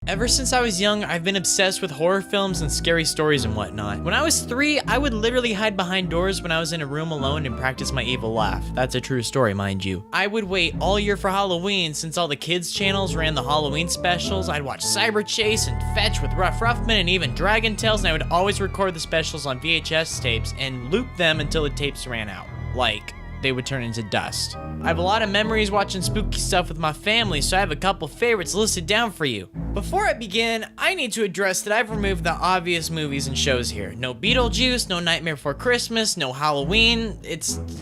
Ever since I was young, I've been obsessed with horror films and scary stories and whatnot. When I was 3, I would literally hide behind doors when I was in a room alone and practice my evil laugh. That's a true story, mind you. I would wait all year for Halloween since all the kids' channels ran the Halloween specials. I'd watch Cyber Chase and Fetch with Ruff Ruffman and even Dragon Tales, and I would always record the specials on VHS tapes and loop them until the tapes ran out. Like, they would turn into dust. I have a lot of memories watching spooky stuff with my family, so I have a couple favorites listed down for you. Before I begin, I need to address that I've removed the obvious movies and shows here. No Beetlejuice, no Nightmare Before Christmas, no Halloween.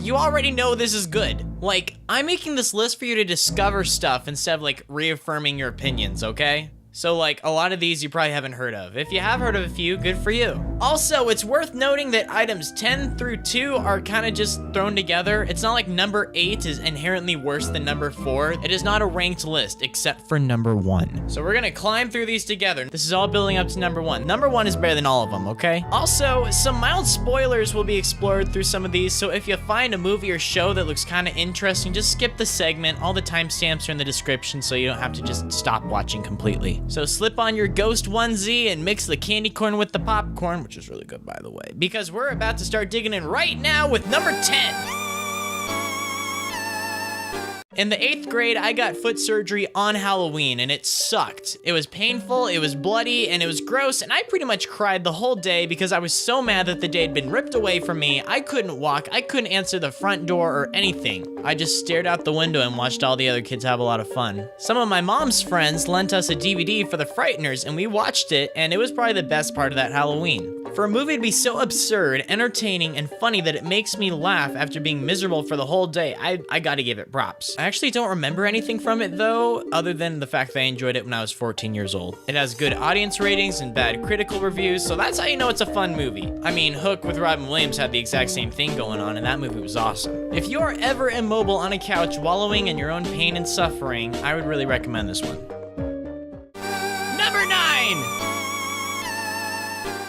You already know this is good. Like, I'm making this list for you to discover stuff instead of like reaffirming your opinions, okay? So like, a lot of these you probably haven't heard of. If you have heard of a few, good for you. Also, it's worth noting that items 10 through 2 are kind of just thrown together. It's not like number 8 is inherently worse than number 4. It is not a ranked list, except for number 1. So we're gonna climb through these together. This is all building up to number 1. Number 1 is better than all of them, okay? Also, some mild spoilers will be explored through some of these, so if you find a movie or show that looks kind of interesting, just skip the segment. All the timestamps are in the description, so you don't have to just stop watching completely. So slip on your ghost onesie and mix the candy corn with the popcorn, which is really good, by the way, because we're about to start digging in right now with number 10. In the 8th grade, I got foot surgery on Halloween, and it sucked. It was painful, it was bloody, and it was gross, and I pretty much cried the whole day because I was so mad that the day had been ripped away from me. I couldn't walk, I couldn't answer the front door or anything. I just stared out the window and watched all the other kids have a lot of fun. Some of my mom's friends lent us a DVD for The Frighteners, and we watched it, and it was probably the best part of that Halloween. For a movie to be so absurd, entertaining, and funny that it makes me laugh after being miserable for the whole day, I gotta give it props. I actually don't remember anything from it though, other than the fact that I enjoyed it when I was 14 years old. It has good audience ratings and bad critical reviews, so that's how you know it's a fun movie. I mean, Hook with Robin Williams had the exact same thing going on, and that movie was awesome. If you are ever immobile on a couch wallowing in your own pain and suffering, I would really recommend this one. Number 9!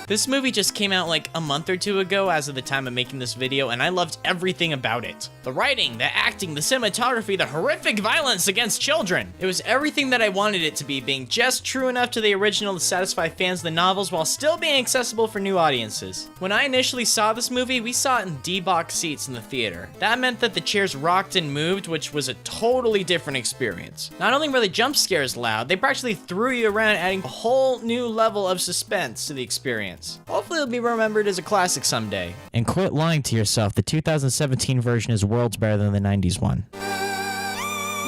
This movie just came out like a month or 2 ago as of the time of making this video, and I loved everything about it. The writing, the acting, the cinematography, the horrific violence against children. It was everything that I wanted it to be, being just true enough to the original to satisfy fans of the novels while still being accessible for new audiences. When I initially saw this movie, we saw it in D-box seats in the theater. That meant that the chairs rocked and moved, which was a totally different experience. Not only were the jump scares loud, they practically threw you around, adding a whole new level of suspense to the experience. Hopefully it'll be remembered as a classic someday. And quit lying to yourself, the 2017 version is worlds better than the 90s one.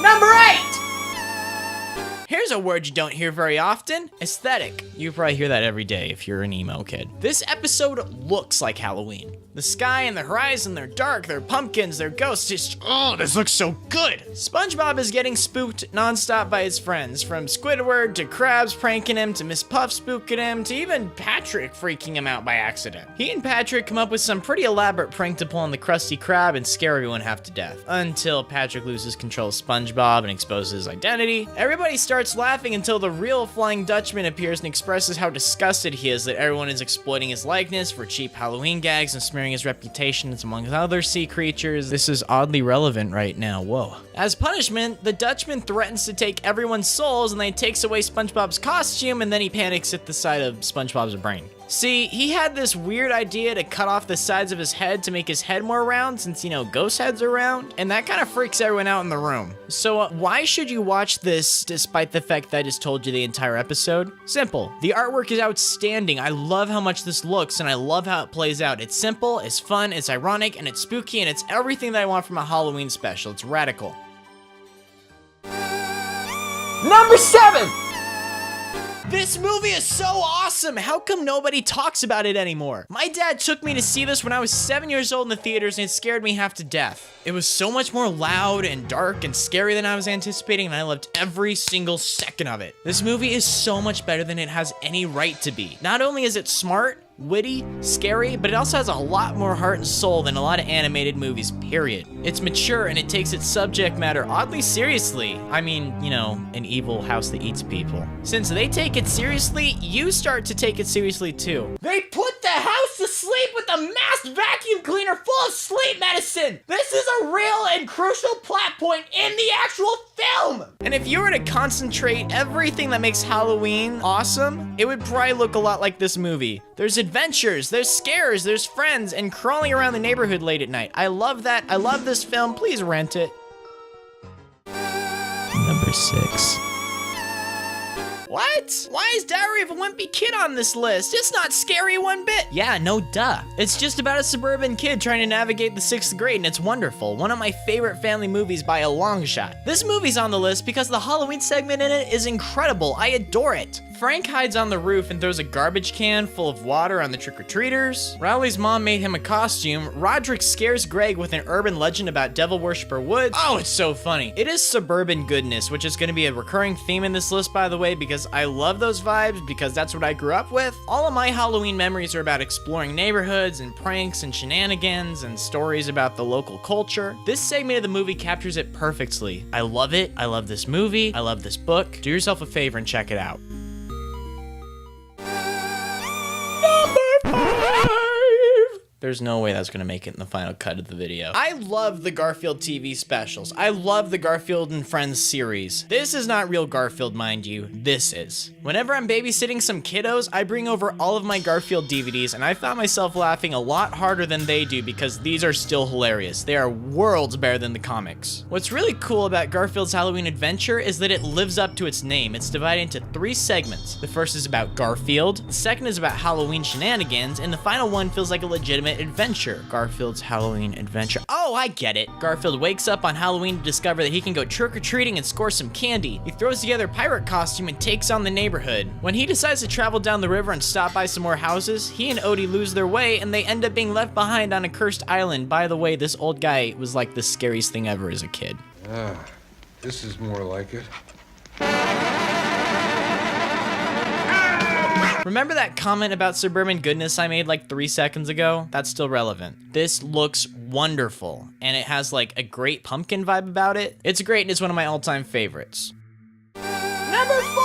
Number 8! Here's a word you don't hear very often, aesthetic. You probably hear that every day if you're an emo kid. This episode looks like Halloween. The sky and the horizon, they're dark, they're pumpkins, they're ghosts, this looks so good. SpongeBob is getting spooked nonstop by his friends, from Squidward to Krabs pranking him, to Miss Puff spooking him, to even Patrick freaking him out by accident. He and Patrick come up with some pretty elaborate prank to pull on the Krusty Krab and scare everyone half to death, until Patrick loses control of SpongeBob and exposes his identity. Everybody starts laughing until the real Flying Dutchman appears and expresses how disgusted he is that everyone is exploiting his likeness for cheap Halloween gags and smearing his reputation among other sea creatures. This is oddly relevant right now, whoa. As punishment, the Dutchman threatens to take everyone's souls and then he takes away SpongeBob's costume and then he panics at the sight of SpongeBob's brain. See, he had this weird idea to cut off the sides of his head to make his head more round since, ghost heads are round, and that kind of freaks everyone out in the room. So why should you watch this despite the fact that I just told you the entire episode? Simple. The artwork is outstanding. I love how much this looks, and I love how it plays out. It's simple, it's fun, it's ironic, and it's spooky, and it's everything that I want from a Halloween special. It's radical. Number 7! This movie is so awesome! How come nobody talks about it anymore? My dad took me to see this when I was 7 years old in the theaters and it scared me half to death. It was so much more loud and dark and scary than I was anticipating, and I loved every single second of it. This movie is so much better than it has any right to be. Not only is it smart, witty, scary, but it also has a lot more heart and soul than a lot of animated movies, period. It's mature and it takes its subject matter oddly seriously. I mean, an evil house that eats people. Since they take it seriously, you start to take it seriously too. They put the house sleep with a masked vacuum cleaner full of sleep medicine. This is a real and crucial plot point in the actual film. And if you were to concentrate everything that makes Halloween awesome, it would probably look a lot like this movie. There's adventures, there's scares, there's friends, and crawling around the neighborhood late at night. I love that. I love this film. Please rent it. Number 6. What? Why is Diary of a Wimpy Kid on this list? It's not scary one bit. Yeah, no duh. It's just about a suburban kid trying to navigate the 6th grade, and it's wonderful. One of my favorite family movies by a long shot. This movie's on the list because the Halloween segment in it is incredible. I adore it. Frank hides on the roof and throws a garbage can full of water on the trick-or-treaters. Rowley's mom made him a costume. Roderick scares Greg with an urban legend about Devil Worshipper Woods. Oh, it's so funny. It is suburban goodness, which is going to be a recurring theme in this list, by the way, because I love those vibes because that's what I grew up with. All of my Halloween memories are about exploring neighborhoods and pranks and shenanigans and stories about the local culture. This segment of the movie captures it perfectly. I love it. I love this movie. I love this book. Do yourself a favor and check it out. There's no way that's gonna make it in the final cut of the video. I love the Garfield TV specials. I love the Garfield and Friends series. This is not real Garfield, mind you. This is. Whenever I'm babysitting some kiddos, I bring over all of my Garfield DVDs, and I found myself laughing a lot harder than they do because these are still hilarious. They are worlds better than the comics. What's really cool about Garfield's Halloween Adventure is that it lives up to its name. It's divided into 3 segments. The first is about Garfield, the second is about Halloween shenanigans, and the final one feels like a legitimate adventure. Garfield's Halloween Adventure. Oh, I get it. Garfield wakes up on Halloween to discover that he can go trick-or-treating and score some candy. He throws together a pirate costume and takes on the neighborhood. When he decides to travel down the river and stop by some more houses, he and Odie lose their way and they end up being left behind on a cursed island. By the way, this old guy was like the scariest thing ever as a kid. Ah, this is more like it. Remember that comment about suburban goodness I made like 3 seconds ago? That's still relevant. This looks wonderful, and it has like a great pumpkin vibe about it. It's great, and it's one of my all-time favorites. Number 4!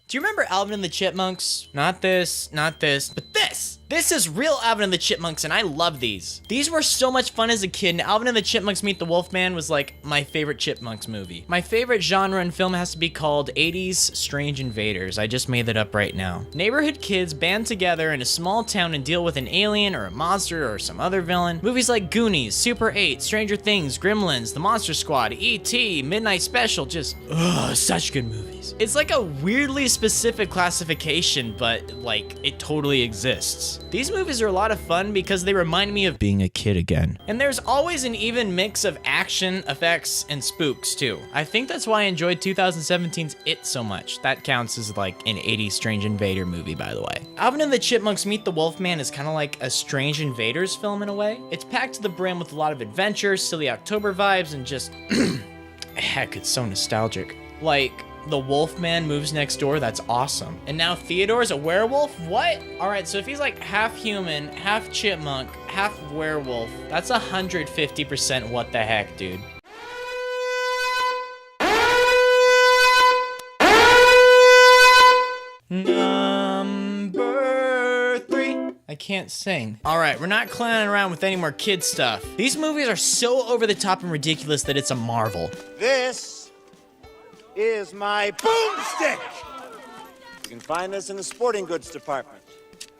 Do you remember Alvin and the Chipmunks? Not this, but this! This is real Alvin and the Chipmunks, and I love these. These were so much fun as a kid, and Alvin and the Chipmunks Meet the Wolfman was like my favorite Chipmunks movie. My favorite genre in film has to be called 80s Strange Invaders. I just made that up right now. Neighborhood kids band together in a small town and deal with an alien or a monster or some other villain. Movies like Goonies, Super 8, Stranger Things, Gremlins, The Monster Squad, E.T., Midnight Special, just, such good movies. It's like a weirdly specific classification, but like, it totally exists. These movies are a lot of fun because they remind me of being a kid again. And there's always an even mix of action, effects, and spooks too. I think that's why I enjoyed 2017's It so much. That counts as like an 80s Strange Invader movie, by the way. Alvin and the Chipmunks Meet the Wolfman is kind of like a Strange Invaders film in a way. It's packed to the brim with a lot of adventure, silly October vibes, and just, heck, it's so nostalgic. Like, the Wolfman moves next door, that's awesome. And now Theodore's a werewolf? What? Alright, so if he's like half human, half chipmunk, half werewolf, that's 150% what the heck, dude. Number 3. I can't sing. Alright, we're not clowning around with any more kid stuff. These movies are so over the top and ridiculous that it's a marvel. This is my boomstick. You can find this in the sporting goods department.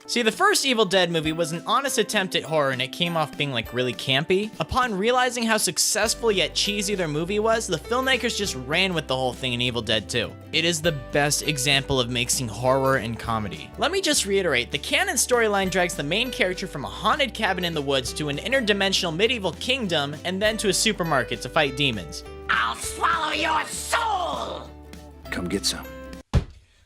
See, the first Evil Dead movie was an honest attempt at horror, and it came off being like really campy. Upon realizing how successful yet cheesy their movie was, the filmmakers just ran with the whole thing in Evil Dead 2. It is the best example of mixing horror and comedy. Let me just reiterate, the canon storyline drags the main character from a haunted cabin in the woods to an interdimensional medieval kingdom, and then to a supermarket to fight demons. I'll swallow your soul! Come get some.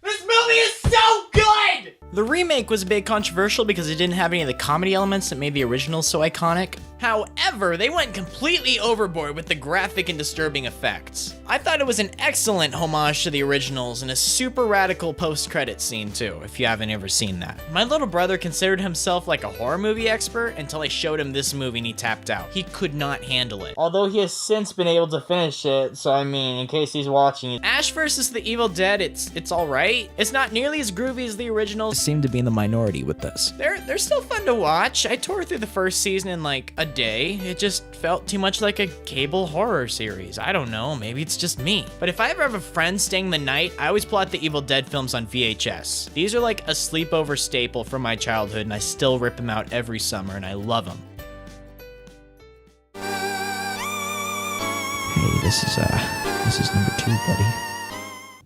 This movie is so good! The remake was a bit controversial because it didn't have any of the comedy elements that made the original so iconic. However, they went completely overboard with the graphic and disturbing effects. I thought it was an excellent homage to the originals and a super radical post-credit scene too, if you haven't ever seen that. My little brother considered himself like a horror movie expert until I showed him this movie and he tapped out. He could not handle it. Although he has since been able to finish it, so I mean, in case he's watching. Ash vs. the Evil Dead, it's alright. It's not nearly as groovy as the originals. Seem to be in the minority with this. They're still fun to watch. I tore through the first season in like a day. It just felt too much like a cable horror series. I don't know, maybe it's just me. But if I ever have a friend staying the night, I always pull out the Evil Dead films on VHS. These are like a sleepover staple from my childhood, and I still rip them out every summer, and I love them. Hey, this is number 2, buddy.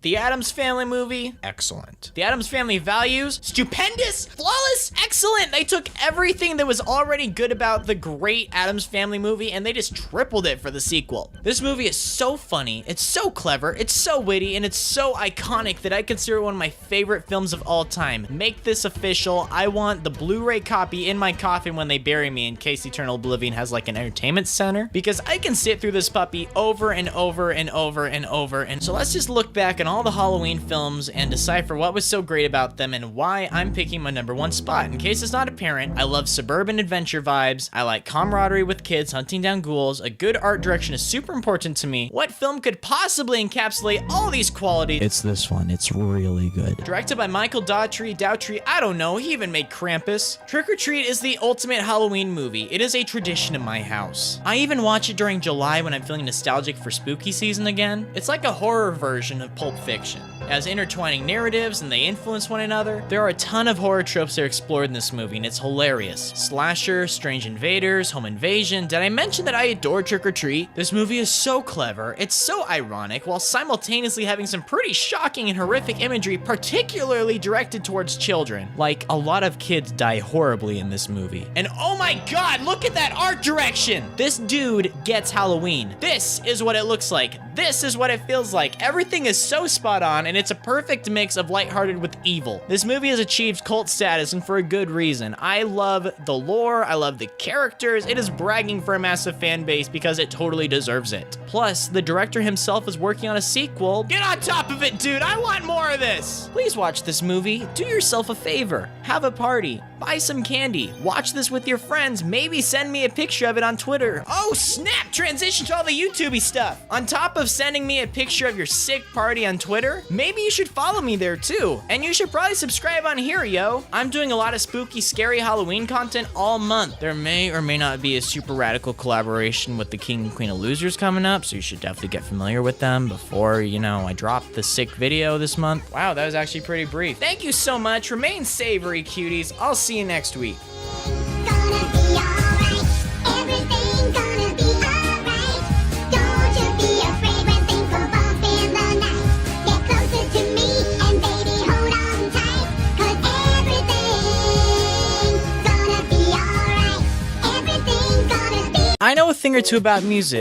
The Addams Family movie, excellent. The Addams Family values, stupendous, flawless, excellent. They took everything that was already good about the great Addams Family movie and they just tripled it for the sequel. This movie is so funny, it's so clever, it's so witty, and it's so iconic that I consider it one of my favorite films of all time. Make this official. I want the Blu-ray copy in my coffin when they bury me in case Eternal Oblivion has like an entertainment center, because I can sit through this puppy over and over and over and over. And so let's just look back on all the Halloween films and decipher what was so great about them and why I'm picking my number 1 spot. In case it's not apparent, I love suburban adventure vibes, I like camaraderie with kids hunting down ghouls, a good art direction is super important to me. What film could possibly encapsulate all these qualities? It's this one, it's really good. Directed by Michael Dowtry, I don't know, he even made Krampus. Trick or Treat is the ultimate Halloween movie. It is a tradition in my house. I even watch it during July when I'm feeling nostalgic for spooky season again. It's like a horror version of Pulp Fiction. It has intertwining narratives and they influence one another. There are a ton of horror tropes that are explored in this movie and it's hilarious. Slasher, strange invaders, home invasion. Did I mention that I adore Trick or Treat? This movie is so clever, it's so ironic, while simultaneously having some pretty shocking and horrific imagery, particularly directed towards children. Like, a lot of kids die horribly in this movie. And oh my god, look at that art direction! This dude gets Halloween. This is what it looks like. This is what it feels like. Everything is so spot on, and it's a perfect mix of lighthearted with evil. This movie has achieved cult status, and for a good reason. I love the lore, I love the characters, it is bragging for a massive fan base because it totally deserves it. Plus, the director himself is working on a sequel. Get on top of it, dude, I want more of this! Please watch this movie, do yourself a favor, have a party, buy some candy, watch this with your friends, maybe send me a picture of it on Twitter. Oh snap, transition to all the YouTubey stuff. On top of sending me a picture of your sick party on Twitter, maybe you should follow me there too. And you should probably subscribe on here, yo. I'm doing a lot of spooky, scary Halloween content all month. There may or may not be a super radical collaboration with the King and Queen of Losers coming up, so you should definitely get familiar with them before, you know, I drop the sick video this month. Wow, that was actually pretty brief. Thank you so much. Remain savory, cuties. I'll see you next week. Gonna be alright. Everything gonna be alright. Don't you be afraid when things go bump in the night. Get closer to me and baby hold on tight. 'Cause everything's gonna be alright. Everything's gonna be I know a thing or two about music.